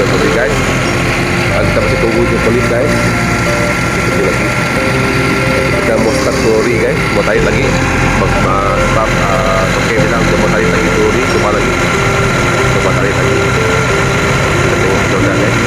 tadi guys. Kita masih tunggu je polis guys. Tunggu lagi. Kita mau start lori guys, mau tarik lagi. Sebab okey bilang dia mau tarik lagi lori, coba lagi. Coba tarik lagi. Kita tengok sudah guys.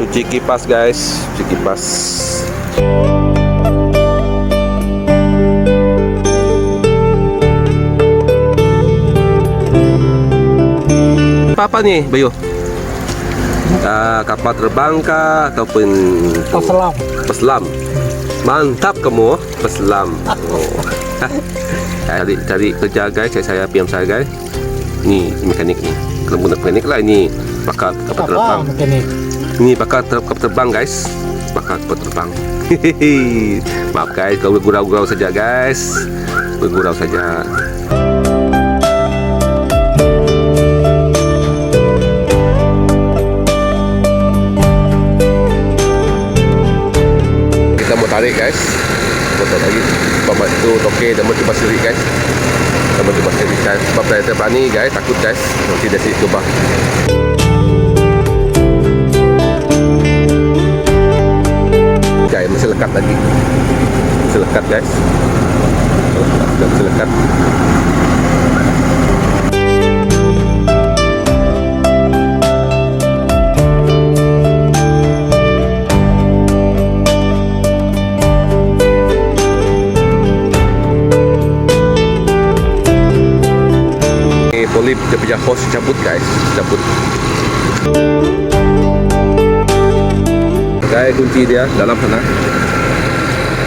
Cuci kipas guys, cuci kipas. Apa nih Bayu? Kapal terbang kah ataupun Peselam. Peselam. Mantap kamu, peselam. Oh. Cari kerja guys, saya PM saya guys. Ni mekanik ni. Kalau guna mekanik lah ini pakar kapal terbang. Mekanik. Ini pakar kapal terbang guys. Pakar kapal terbang. Maaf guys, kalau bergurau-gurau saja guys. Bergurau saja. Kita mau tarik guys. Kita lagi. Sebab itu okey, dah mau cuba siri guys. Kita mau cuba siri guys. Sebab saya terberani guys, takut guys. Nanti dah sini cuba. Guys, masih lekat lagi. Masih lekat guys. Sudah masih lekat. Polip dia punya hose cabut guys, cabut. Guys, kunci dia dalam sana.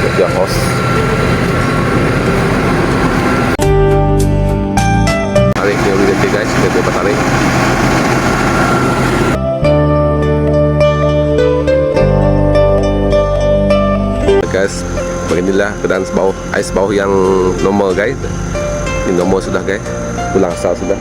Dia punya hose. Tarik dia nanti guys, kita coba tarik. Guys, beginilah keadaan ais bawah yang normal guys. Ini normal sudah guys. Pulang asal sudah.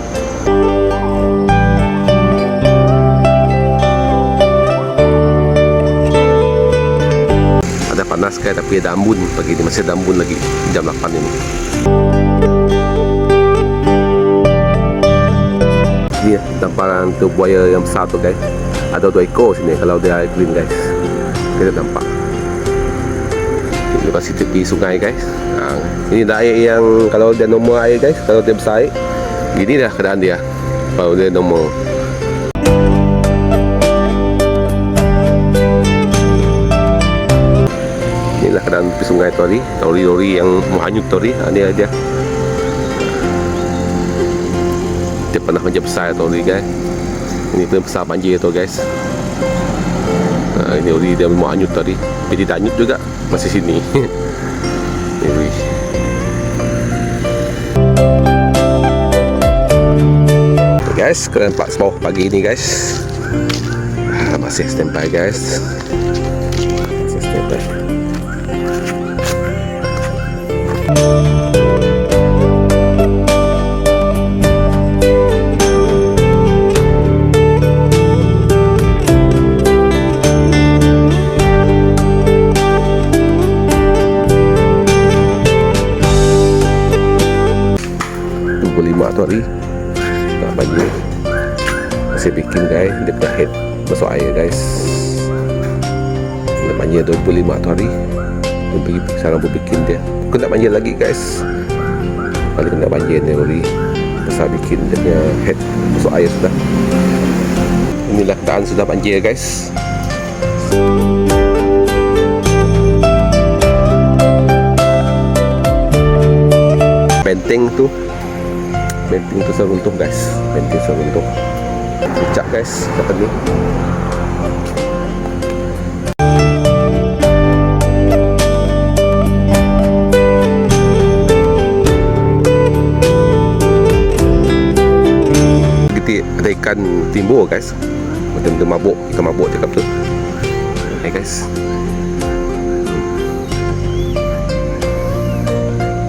Ada panas kayak tapi ada embun pagi ini, masih ada embun lagi jam 8 ini. Ini tamparan tu buaya yang besar tu guys. Ada 2 ekor sini kalau dia air clean guys. Kita nampak. Ini masih tepi sungai guys. Ini dah air yang kalau dia normal air guys, kalau dia besar air. Gini dah keadaan dia kalau dia normal. Inilah keadaan tepi sungai tadi. Lori-lori yang menghanyut tadi. Ini dia. Dia pernah banjir besar tadi guys. Ini pun besar banjir tu guys. Ini lori dia menghanyut tadi. Tapi tidak hanyut juga, masih sini. Guys, kalian nampak sebawah pagi ini guys. Masih standby guys. Masih standby. Tu hari tak banjir, masih bikin guys, dia kena head masuk air guys. Nak banjir 25 tu hari, pun pergi sekarang pun bikin dia. Bukan nak banjir lagi guys, paling nak banjir dia lori besar bikin dia punya head masuk air sudah. Inilah keadaan sudah banjir guys. Benteng tu seruntuh guys, benteng seruntuh. Puncak guys, dapat ni. Kita ada ikan timbul guys. Macam mabuk, ikan mabuk cakap tu. Okay guys.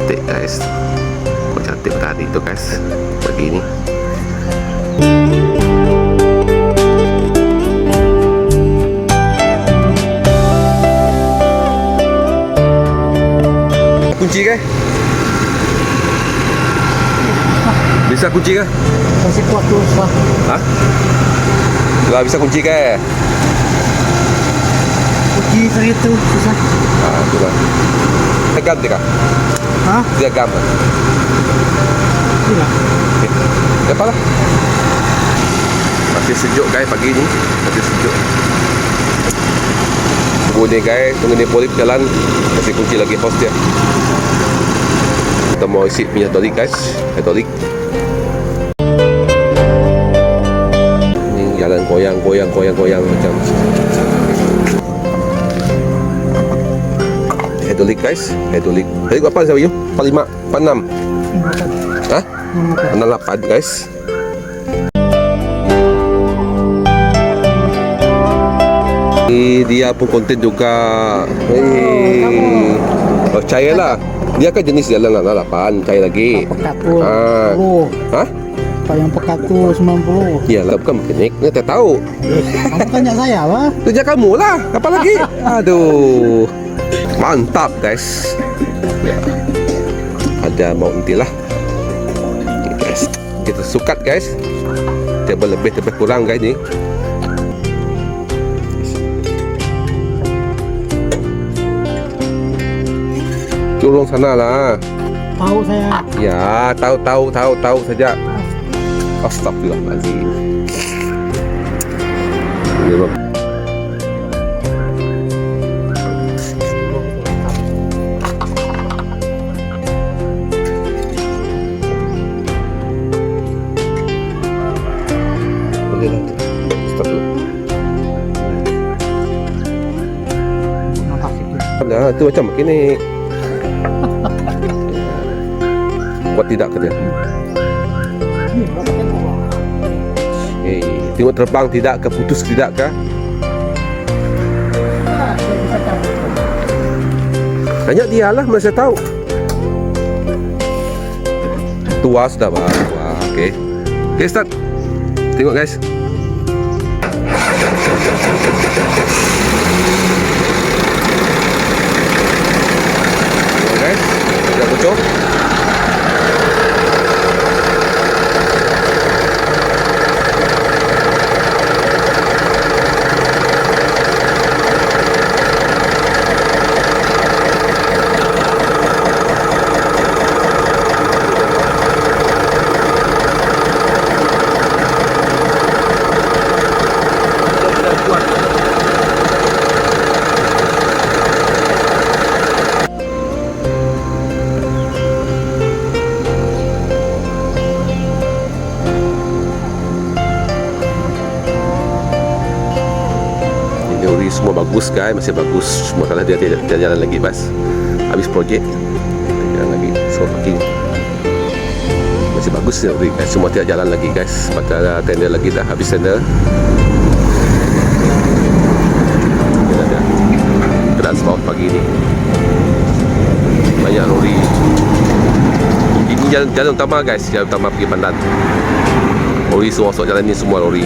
Cantik guys. Cantik tadi tu guys, pagi ni. kunci ke? Bisa kunci ke? Masih kuat tu susah. Ha? Lah bisa kunci ke? Kunci kereta susah. Ah, tu lah. Gam dia kah? Ha? Dia gam. Tidak. Okey. Dapat lah. Masih sejuk guys pagi ni. Masih sejuk. Tunggu ni guys, tunggu ni polip jalan. Masih kunci lagi hos dia. Kita mau isi minyak tolik guys. Tolik. Ni jalan goyang macam hydraulik guys, hydraulik. Tadi berapa saya you? 45, 46. Hah? 68 guys. Dia pun konten juga. Percayalah. Dia kan jenis jalan 68, percaya lagi. Pekat tu Ah. 10. Hah? Kalau yang pekat tu 90. Iyalah bukan mekanik, ni tak tahu. Kamu tanya saya apa? Kerja kamu lah, apa lagi? Aduh. Mantap guys. Ya. Ada mau intilah. Okay, guys. Kita sukat guys. Tebal lebih tebal kurang guys ni. Curung sana lah. Tahu saya. Ya, tahu saja. Astagfirullahaladzim. Ini bang. Boleh lah. Astagfirullah. Makasih tu. Dah, tu macam begini. Buat tidak kerja. Ni berapa tempoh? Tengok terbang tidak ke, putus tidak ke? Saya bisa cabut. Tanya dia lah, mana saya tahu. Tua sudah bang. Wah, okey. Okey, start. Tengok guys. Tengok guys. Sudah bocor. Teori semua bagus guys, masih bagus. Cuma kalau dia tidak jalan lagi pas habis projek, jalan lagi. So parking masih bagus teori guys. Semua tidak jalan lagi guys. Maka tender lagi dah habis tender. Ada keras bawah pagi ni. Banyak lori. Ini jalan utama guys, jalan utama pergi Pandan. Lori semua masuk jalan ni, semua lori.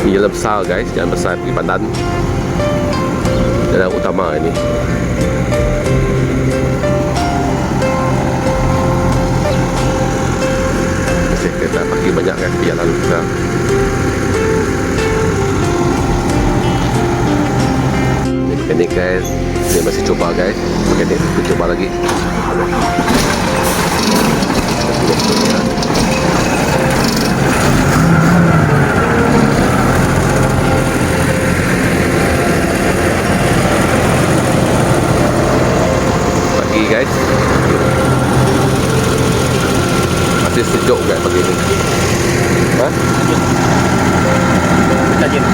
Ini jalan besar guys, jalan besar pergi Pandan. Jalan utama ini. Masih kereta pergi banyak kan pergi jalan besar. Ini guys, ini masih coba guys. Ini kita coba lagi. Pagi guys, masih sejuk guys pagi ni. Hah? Tajin.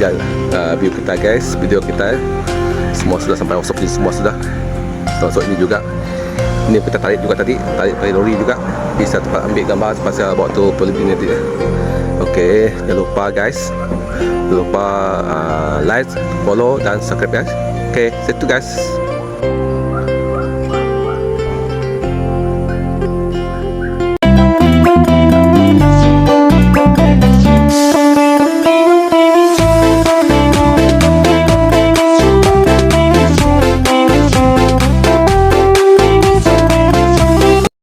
juga view kita guys, video kita. Semua sudah sampai workshop ni, semua sudah. Termasuk ini juga. Ini kita tarik juga tadi, tarik pakai lori juga. Bisa tempat ambil gambar pasal bawa tu polygon nanti. Okey, jangan lupa guys. Jangan lupa like, follow dan subscribe guys. Okey, see you guys.